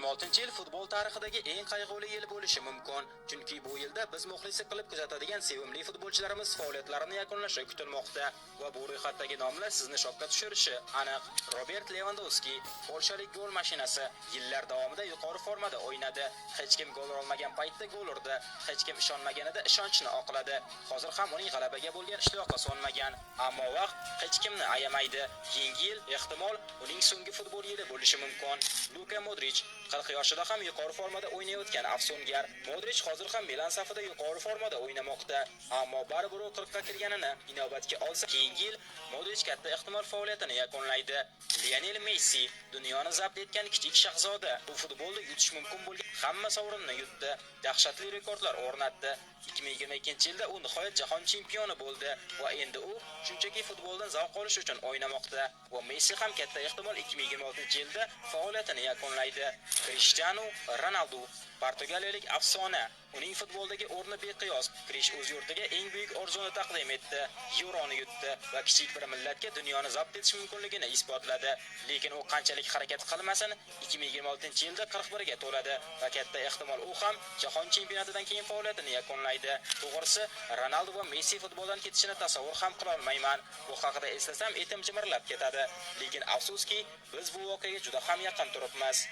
2026-yil futbol tarixidagi eng qayg'uli yil bo'lishi mumkin, chunki bu yilda biz muxlislik qilib kuzatadigan sevimli futbolchilarimiz faoliyatlarini yakunlashi kutilmoqda va bu ro'yxatdagi nomlar sizni shokka tushirishi aniq. Robert Lewandowski, polshalik gol mashinasi, yillar davomida yuqori formada o'ynadi. Hech kim gol olmagan paytda gol urdi, hech kim ishonmaganida ishonchni oqladi. Hozir ham uning g'alabaga bo'lgan ishtiyoqi so'nmagan, ammo vaqt hech kimni ayamaydi. Keyingi yil ehtimol uning so'nggi futbol yili bo'lishi mumkin. Luka Modric 40 yoshida ham yuqori formada o'ynayotgan afsongar. Modric hozir ham Milan safida yuqori formada o'ynamoqda, ammo baribir 40 ga kirganini inobatga olsa, keyingi yil Modric katta ehtimol faoliyatini yakunlaydi. Lionel Messi dunyoni zabt etgan kichik shahzoda. Bu futbolda yutish mumkin bo'lgan hamma sovrinni yutdi. Dahshatli rekordlar o'rnatdi. 2022-yilda u nihoyat jahon chempioni bo'ldi va endi u shunchaki futboldan zavq olish uchun o'ynamoqda. Va Messi ham katta ehtimol 2026-yilda faoliyatini yakunlaydi. Cristiano Ronaldo, portugaliyalik afsona. Uning futboldagi o'rni beqiyos. Krish o'z yurtiga eng buyuk orzuni taqdim etdi. Yevro'ni yutdi va kichik bir millatga dunyoni zabt etish mumkinligini isbotladi. Lekin u qanchalik harakat qilmasin, 2026-yilda 41 ga to'ladi va katta ehtimol u ham jahon chempionatidan keyin faoliyatini yakunlaydi. To'g'risi, Ronaldo va Messi futboldan ketishini tasavvur ham qila olmayman. Bu haqida eslasam etim jimirlab ketadi. Lekin afsuski, biz bu voqeaga juda ham yaqin turibmiz.